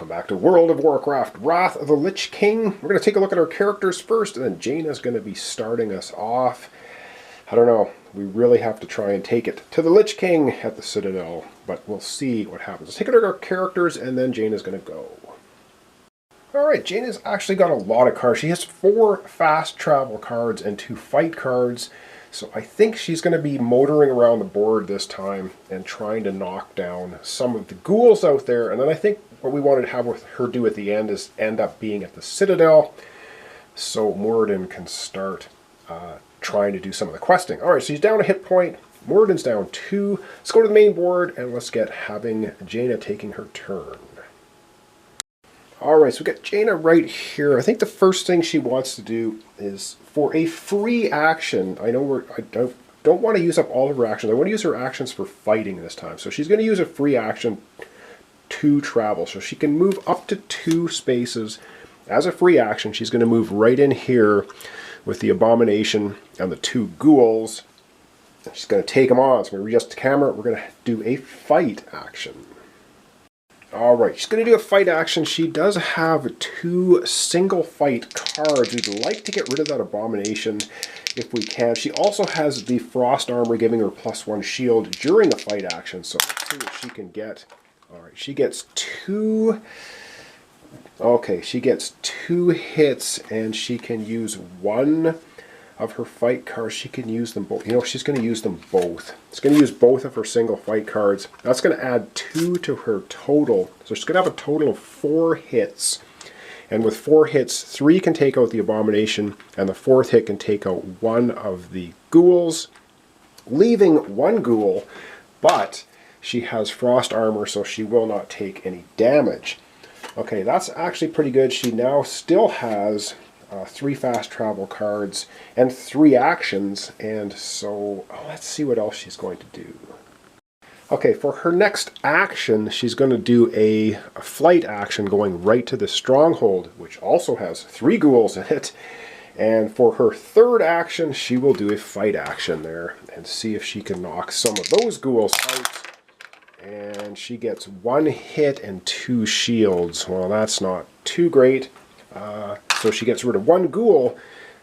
Welcome back to World of Warcraft, Wrath of the Lich King. We're going to take a look at our characters first, and then Jaina's going to be starting us off. I don't know, we really have to try and take it to the Lich King at the Citadel, but we'll see what happens. Let's take a look at our characters, and then Jaina's going to go. Alright, Jaina's actually got a lot of cards. She has 4 fast travel cards and 2 fight cards. So I think she's going to be motoring around the board this time and trying to knock down some of the ghouls out there. And then I think what we wanted to have with her do at the end is end up being at the Citadel, so Moradin can start trying to do some of the questing. Alright, so he's down a hit point. Moradin's down 2. Let's go to the main board and let's get having Jaina taking her turn. Alright, so we got Jaina right here. I think the first thing she wants to do is for a free action. I know I don't want to use up all of her actions. I want to use her actions for fighting this time. So she's going to use a free action to travel. So she can move up to 2 spaces as a free action. She's going to move right in here with the Abomination and the 2 ghouls. She's going to take them on. So I'm going to readjust the camera. We're going to do a fight action. Alright, she's going to do a fight action. She does have 2 single fight cards. We'd like to get rid of that Abomination if we can. She also has the Frost Armor giving her +1 shield during a fight action. So let's see what she can get. Alright, she gets 2... Okay, she gets 2 hits and she can use 1 of her fight cards. She can use them both. You know, she's going to use them both. She's going to use both of her single fight cards. That's going to add 2 to her total. So she's going to have a total of 4 hits. And with 4 hits, 3 can take out the Abomination, and the 4th hit can take out 1 of the ghouls, leaving 1 ghoul, but she has Frost Armor, so she will not take any damage. Okay, that's actually pretty good. She now still has 3 fast travel cards and 3 actions, and so let's see what else she's going to do. Okay, for her next action, she's going to do a flight action going right to the stronghold, which also has 3 ghouls in it. And for her 3rd action, she will do a fight action there and see if she can knock some of those ghouls out. And she gets 1 hit and 2 shields. Well, that's not too great. So she gets rid of 1 ghoul,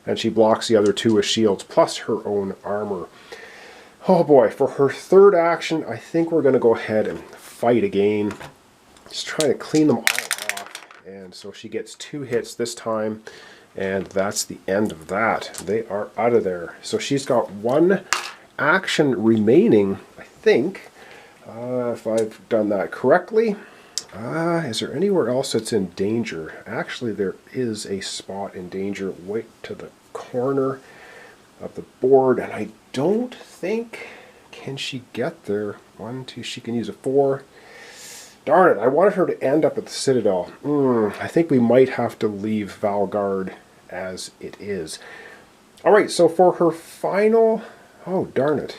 and she blocks the other 2 with shields, plus her own armor. Oh boy, for her 3rd action, I think we're going to go ahead and fight again. Just trying to clean them all off. And so she gets 2 hits this time, and that's the end of that. They are out of there. So she's got 1 action remaining, I think, if I've done that correctly. Is there anywhere else that's in danger? Actually, there is a spot in danger way to the corner of the board, and I don't think, can she get there? 1, 2, she can use a 4. Darn it, I wanted her to end up at the Citadel. I think we might have to leave Valgard as it is. Alright, so for her final... Oh, darn it.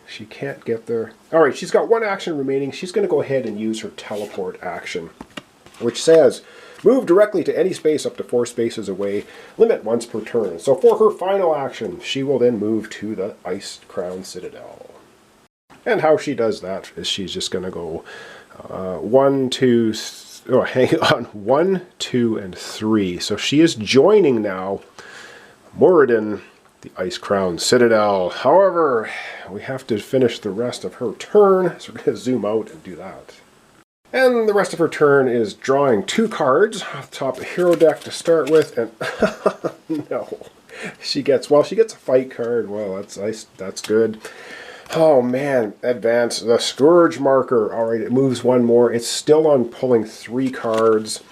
She can't get there. Alright, she's got 1 action remaining. She's going to go ahead and use her teleport action, which says, move directly to any space up to 4 spaces away, limit once per turn. So for her final action, she will then move to the Ice Crown Citadel. And how she does that is she's just going to go 1, 2, hang on, 1, 2, and 3. So she is joining now Moradin, the Ice Crown Citadel. However, we have to finish the rest of her turn, so we're going to zoom out and do that. And the rest of her turn is drawing 2 cards off the top of the hero deck to start with, and no. She gets a fight card. Well, that's good. Oh man, advance the Scourge marker. Alright, it moves 1 more. It's still on pulling 3 cards.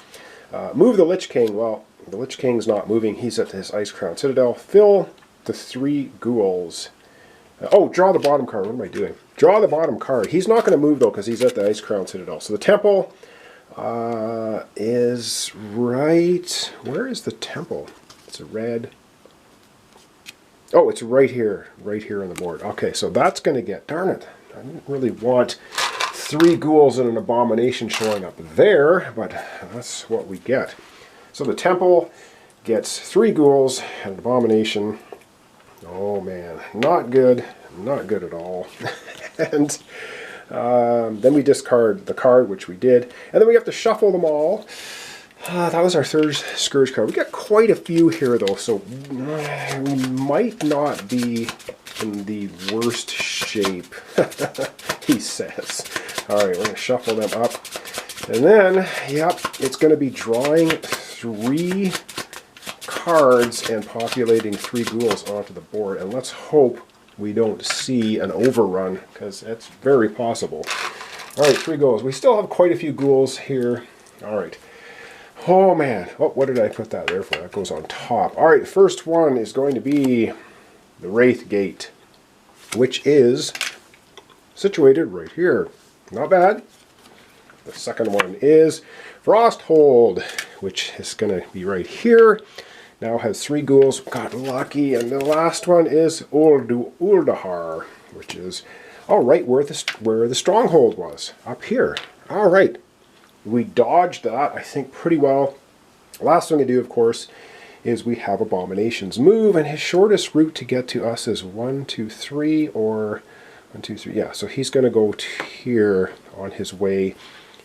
Move the Lich King. Well, the Lich King's not moving. He's at his Ice Crown Citadel. Fill the 3 ghouls. Oh, draw the bottom card. What am I doing? Draw the bottom card. He's not going to move, though, because he's at the Ice Crown Citadel. So the temple is right... Where is the temple? It's a red... Oh, it's right here. Right here on the board. Okay, so that's going to get... Darn it. I didn't really want 3 ghouls and an Abomination showing up there, but that's what we get. So the temple gets 3 ghouls and an Abomination. Oh man, not good. Not good at all. And Then we discard the card, which we did. And then we have to shuffle them all. That was our third Scourge card. We got quite a few here, though, so we might not be in the worst shape, he says. All right, we're going to shuffle them up. And then, yep, it's going to be drawing 3 cards and populating 3 ghouls onto the board. And let's hope we don't see an overrun, because that's very possible. All right, 3 ghouls. We still have quite a few ghouls here. All right. Oh, man. Oh, what did I put that there for? That goes on top. All right, first one is going to be the Wraith Gate, which is situated right here. Not bad. The second one is Frosthold, which is going to be right here. Now has 3 ghouls. Got lucky. And the last one is Uldahar, which is, all right, where the stronghold was. Up here. All right. We dodged that, I think, pretty well. Last thing to do, of course, is we have Abomination's move, and his shortest route to get to us is 1, 2, 3, or 1, 2, 3. Yeah, so he's going to go to here on his way.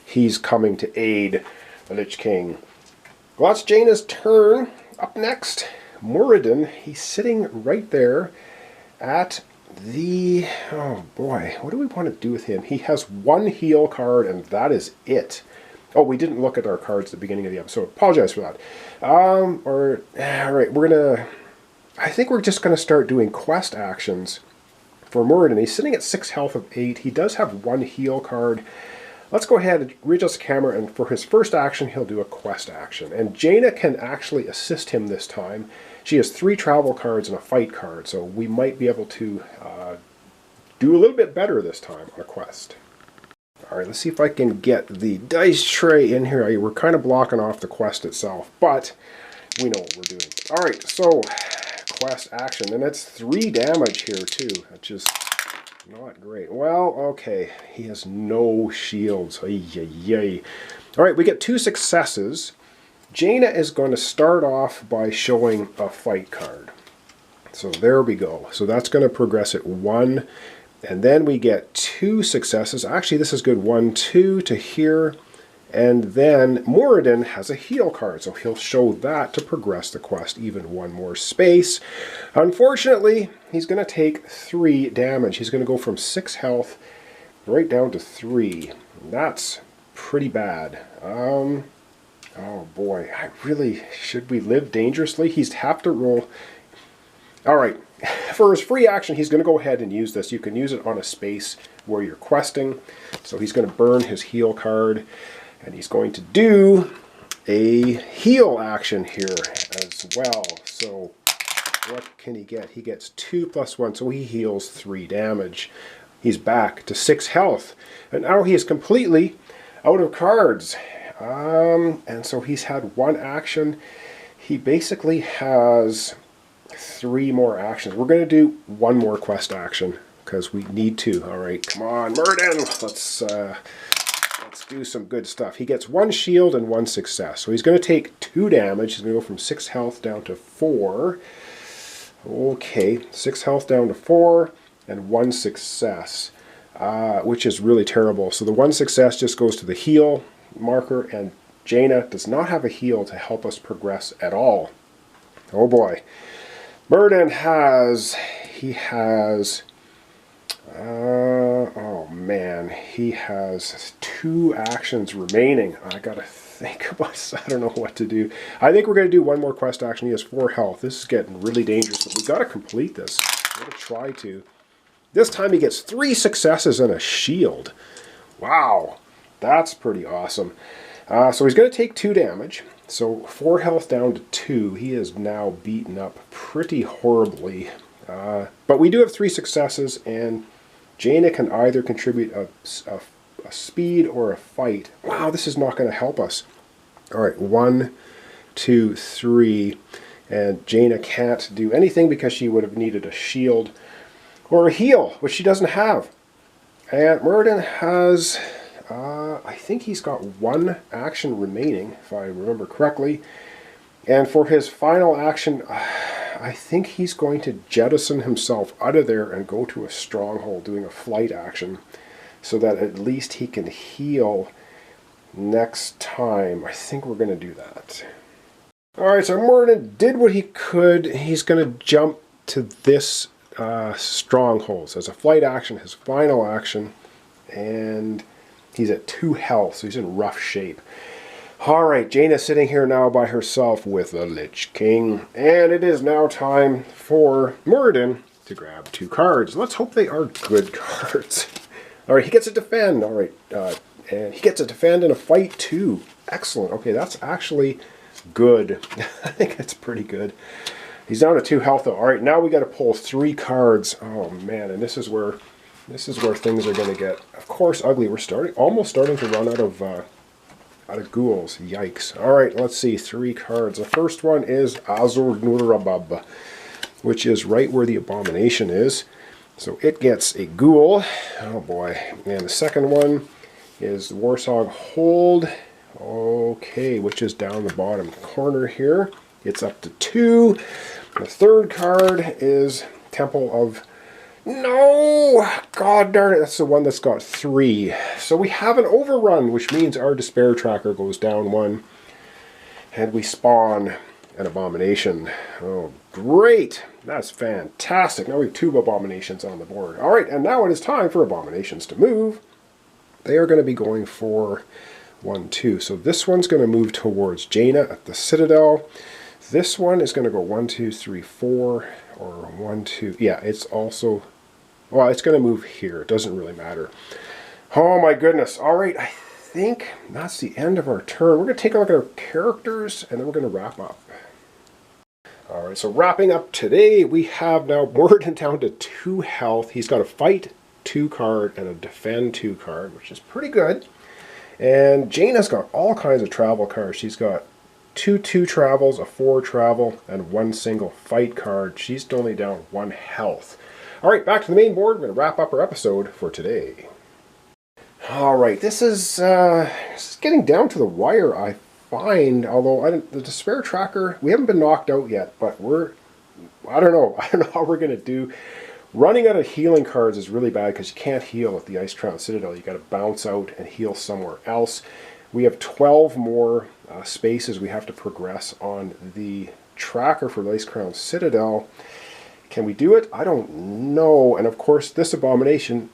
He's coming to aid the Lich King. Well, that's Jaina's turn. Up next, Muradin. He's sitting right there at the... Oh, boy. What do we want to do with him? He has 1 heal card, and that is it. Oh, we didn't look at our cards at the beginning of the episode. Apologize for that. All right, I think we're just going to start doing quest actions for Muradin. He's sitting at 6 health of 8. He does have 1 heal card. Let's go ahead and readjust the camera, and for his first action, he'll do a quest action. And Jaina can actually assist him this time. She has 3 travel cards and a fight card, so we might be able to do a little bit better this time on a quest. All right, let's see if I can get the dice tray in here. We're kind of blocking off the quest itself, but we know what we're doing. All right, so quest action, and it's 3 damage here too, which is not great. Well, okay, he has no shields. Ay, ay, ay. All right, we get 2 successes. Jaina is going to start off by showing a fight card. So there we go. So that's going to progress it 1. And then we get 2 successes. Actually, this is good. 1, 2 to here. And then Muradin has a heal card, so he'll show that to progress the quest even 1 more space. Unfortunately, he's going to take 3 damage. He's going to go from 6 health right down to 3. That's pretty bad. Oh boy, should we live dangerously? He's have to roll. All right. For his free action, he's going to go ahead and use this. You can use it on a space where you're questing. So he's going to burn his heal card, and he's going to do a heal action here as well. So what can he get? He gets 2 + 1, so he heals 3 damage. He's back to 6 health, and now he is completely out of cards. And so he's had 1 action. He basically has 3 more actions. We're going to do 1 more quest action because we need to. All right, come on, Muradin. Let's do some good stuff. He gets 1 shield and 1 success. So he's going to take 2 damage. He's going to go from 6 health down to 4. Okay, 6 health down to 4 and 1 success, which is really terrible. So the 1 success just goes to the heal marker, and Jaina does not have a heal to help us progress at all. Oh boy. Muradin has 2 actions remaining. I gotta think about, I don't know what to do. I think we're gonna do 1 more quest action. He has 4 health. This is getting really dangerous, but we gotta complete this. We're gonna try to. This time he gets 3 successes and a shield. Wow, that's pretty awesome. So he's gonna take 2 damage. So 4 health down to 2. He is now beaten up pretty horribly. But we do have 3 successes, and Jaina can either contribute a speed or a fight. Wow, this is not going to help us. All right, 1, 2, 3. And Jaina can't do anything because she would have needed a shield or a heal, which she doesn't have. And Muradin has... I think he's got 1 action remaining, if I remember correctly. And for his final action, I think he's going to jettison himself out of there and go to a stronghold, doing a flight action. so that at least he can heal next time. I think we're going to do that. Alright, so Morden did what he could. He's going to jump to this stronghold. So as a flight action, his final action, and he's at 2 health, so he's in rough shape. Alright, Jaina's sitting here now by herself with the Lich King, and it is now time for Morden to grab 2 cards. Let's hope they are good cards. Alright, he gets a defend. Alright, and he gets a defend in a fight too. Excellent. Okay, that's actually good. I think that's pretty good. He's down to 2 health though. Alright, now we got to pull 3 cards. Oh man, and this is where things are going to get, of course, ugly. We're almost starting to run out of ghouls. Yikes. Alright, let's see. 3 cards. The first one is Azur Nurabab, which is right where the abomination is. So it gets a ghoul. Oh boy. And the second one is the Warsog Hold. Okay, which is down the bottom corner here. It's up to 2. The third card is Temple of... No! God darn it, that's the one that's got 3. So we have an overrun, which means our despair tracker goes down 1. And we spawn an abomination. Oh, great! That's fantastic. Now we have 2 abominations on the board. Alright, and now it is time for abominations to move. They are going to be going for 1, 2. So this one's going to move towards Jaina at the Citadel. This one is going to go 1, 2, 3, 4, or 1, 2. Yeah, it's also... Well, it's going to move here. It doesn't really matter. Oh my goodness. Alright, I think that's the end of our turn. We're going to take a look at our characters, and then we're going to wrap up. Alright, so wrapping up today, we have now Morden down to 2 health. He's got a fight 2 card and a defend 2 card, which is pretty good. And Jaina's got all kinds of travel cards. She's got 2 travels, a 4 travel, and 1 single fight card. She's only down 1 health. Alright, back to the main board. We're going to wrap up our episode for today. Alright, this is getting down to the wire, I find. Although the despair tracker, we haven't been knocked out yet, but I don't know how we're going to do. Running out of healing cards is really bad because you can't heal at the Icecrown Citadel. You got to bounce out and heal somewhere else. We have 12 more spaces we have to progress on the tracker for the Icecrown Citadel. Can we do it? I don't know. And of course, this abomination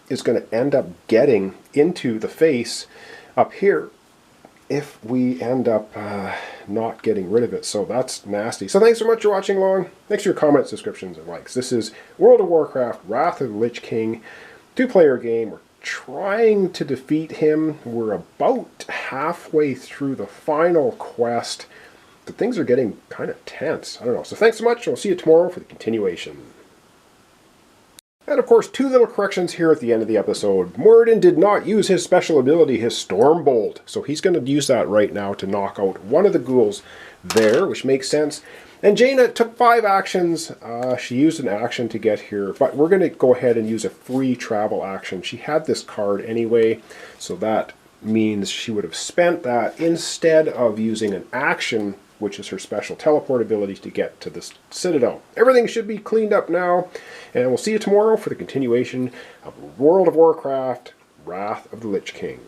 is going to end up getting into the face up here if we end up not getting rid of it. So that's nasty. So thanks so much for watching along. Thanks for your comments, subscriptions, and likes. This is World of Warcraft, Wrath of the Lich King, 2-player game. We're trying to defeat him. We're about halfway through the final quest. But things are getting kind of tense. I don't know. So thanks so much. I'll see you tomorrow for the continuation. And of course, 2 little corrections here at the end of the episode. Morden did not use his special ability, his Stormbolt. So he's going to use that right now to knock out one of the ghouls there, which makes sense. And Jaina took 5 actions. She used an action to get here, but we're going to go ahead and use a free travel action. She had this card anyway, so that means she would have spent that instead of using an action, which is her special teleport ability to get to the Citadel. Everything should be cleaned up now, and we'll see you tomorrow for the continuation of World of Warcraft, Wrath of the Lich King.